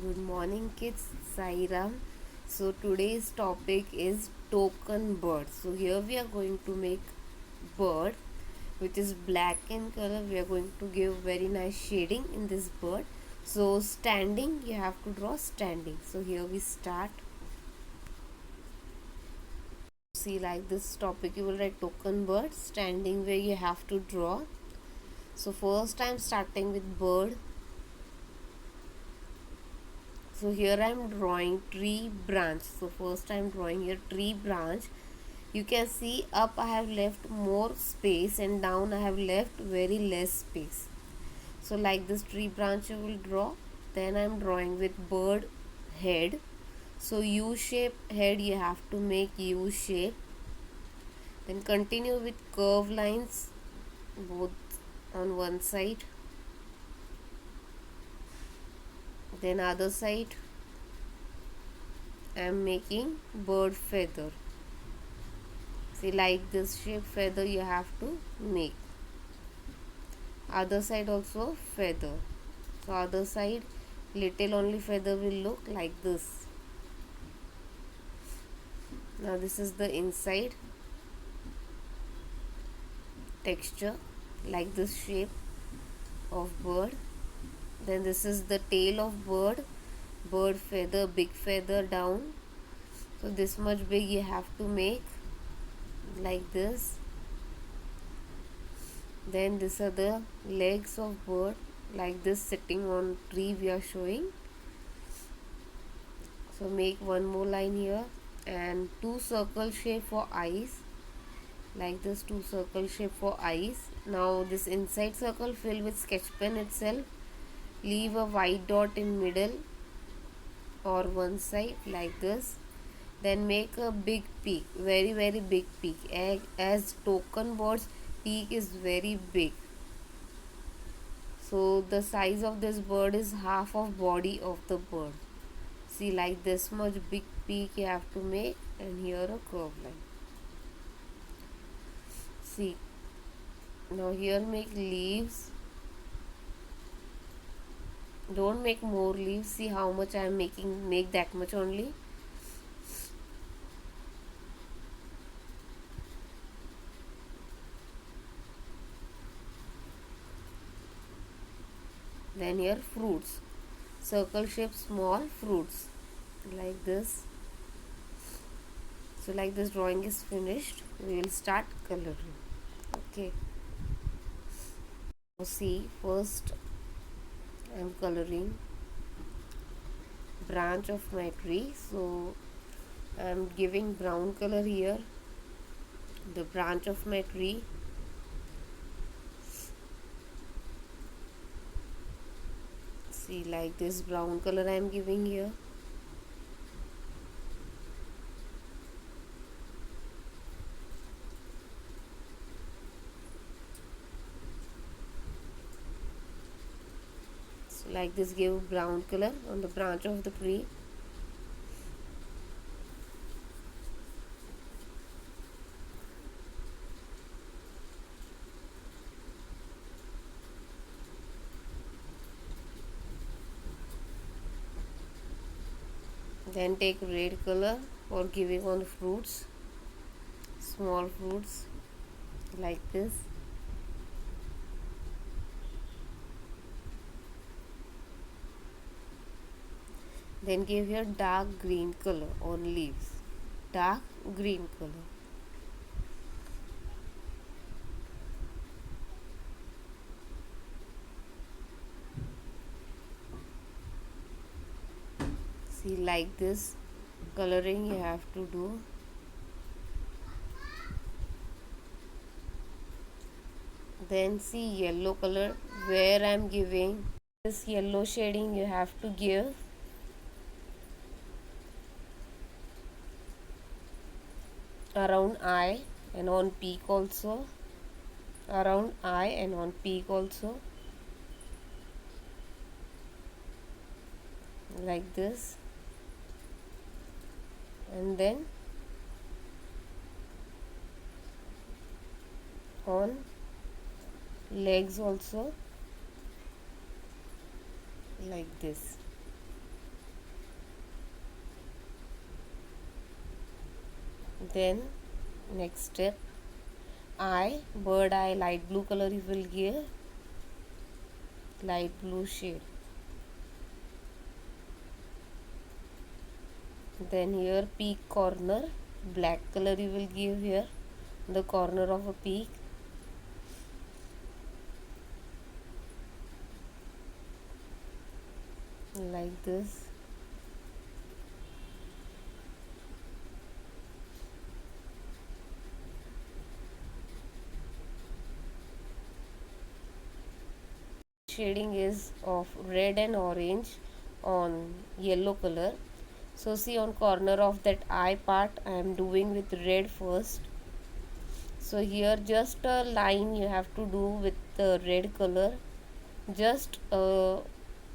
Good morning, kids. Sairam. So today's topic is token bird. So here we are going to make bird which is black in color. We are going to give very nice shading in this bird. So standing, you have to draw standing. So here we start. See, like this topic you will write token bird standing where you have to draw. So first I am starting with bird. So here I am drawing tree branch. So first I am drawing here tree branch. You can see up I have left more space and down I have left very less space. So like this tree branch you will draw. Then I am drawing with bird head. So U shape head you have to make U shape. Then continue with curve lines both on one side. Then other side I am making bird feather. See, like this shape feather you have to make. Other side also feather. So other side little only feather will look like this. Now this is the inside texture, like this shape of bird. Then this is the tail of bird feather, big feather down. So this much big you have to make, like this. Then these are the legs of bird, like this, sitting on tree we are showing. So make one more line here and two circle shape for eyes, like this, two circle shape for eyes. Now this inside circle fill with sketch pen itself. Leave a white dot in middle or one side, like this. Then make a big peak, very big peak. As token birds, peak is very big. So the size of this bird is half of body of the bird. See, like this much big peak you have to make, and here a curve line. See, now here make leaves. Don't make more leaves. See how much I am making. Make that much only. Then here fruits, circle shape small fruits, like this. So like this drawing is finished, we will start coloring. Okay, so see, first I am coloring branch of my tree. So I am giving brown color here, the branch of my tree. See, like this brown color I am giving here. So like this, give brown color on the branch of the tree. Then take red color for giving on the fruits, small fruits, like this. Then give here dark green color on leaves, dark green color. See, like this coloring you have to do. Then see yellow color, where I am giving this yellow shading you have to give. Around eye and on peak also. Around eye and on peak also. Like this. And then on legs also, like this. Then next step, bird eye, light blue color you will give, light blue shade. Then here peak corner, black color you will give here, the corner of a peak. Like this. Shading is of red and orange on yellow color. So see, on corner of that eye part I am doing with red first. So here just a line you have to do with the red color, just a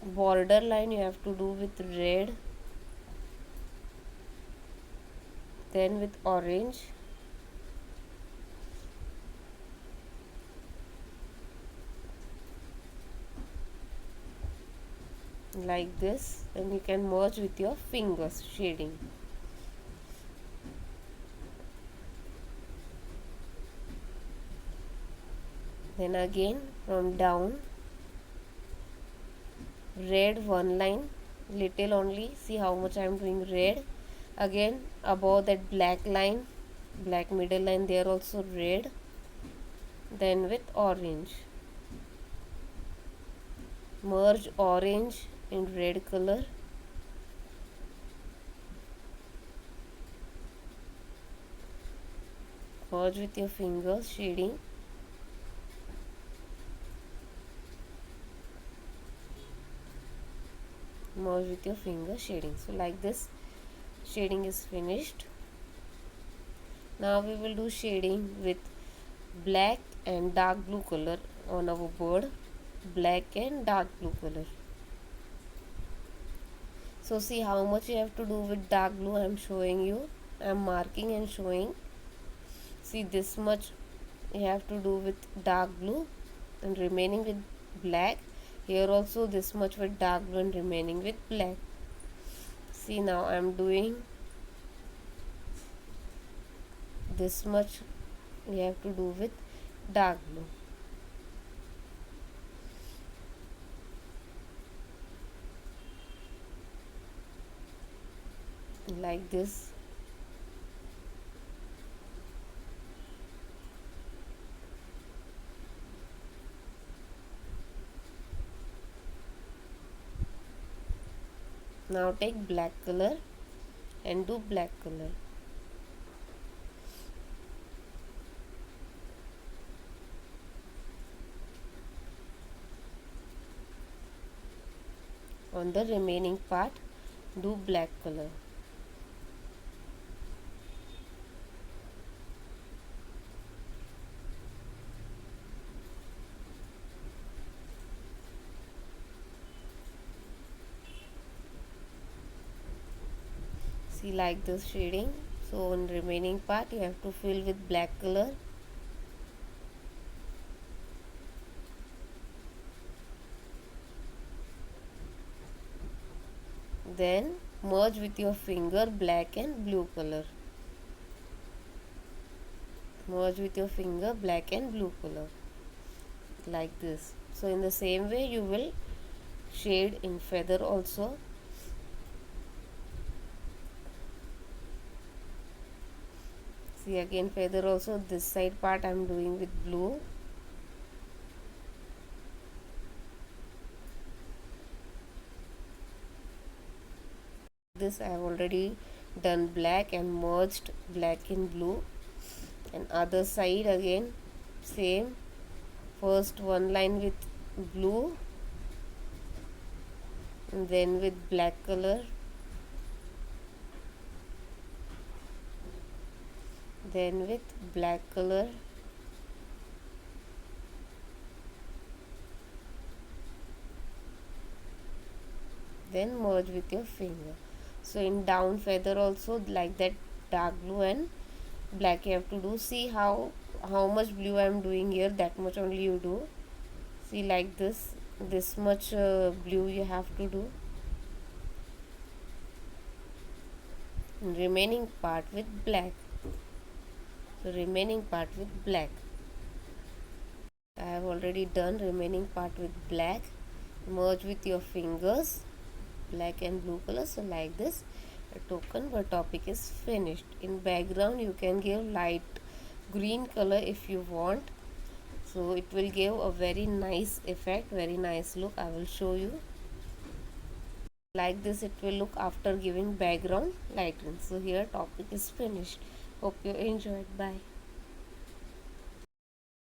border line you have to do with red, then with orange, like this. Then you can merge with your fingers shading. Then again from down, red one line, little only, see how much I am doing red. Again above that black line, black middle line, there also red, then with orange, merge orange in red color, merge with your fingers shading. Merge with your finger shading. So like this, shading is finished. Now we will do shading with black and dark blue color on our board, black and dark blue color. So see how much you have to do with dark blue. I am showing you, I am marking and showing. See, this much you have to do with dark blue and remaining with black. Here also this much with dark blue and remaining with black. See, now I am doing this much you have to do with dark blue. Like this. Now take black color and do black color. On the remaining part, do black color. See, like this shading. So on remaining part you have to fill with black color. Then merge with your finger black and blue color. Merge with your finger black and blue color, like this. So in the same way you will shade in feather also. See, again feather also, this side part I am doing with blue. This I have already done black and merged black in blue. And other side again same, first one line with blue and then with black color, then with black color, then merge with your finger. So in down feather also like that, dark blue and black you have to do. See how much blue I am doing here, that much only you do. See, like this much blue you have to do. And remaining part with black. the remaining part with black. I have already done remaining part with black. Merge with your fingers, black and blue color. So like this, a token or topic is finished. In background you can give light green color if you want, so it will give a very nice effect, very nice look. I will show you. Like this it will look after giving background lighting. So here topic is finished. Hope you enjoyed. Bye.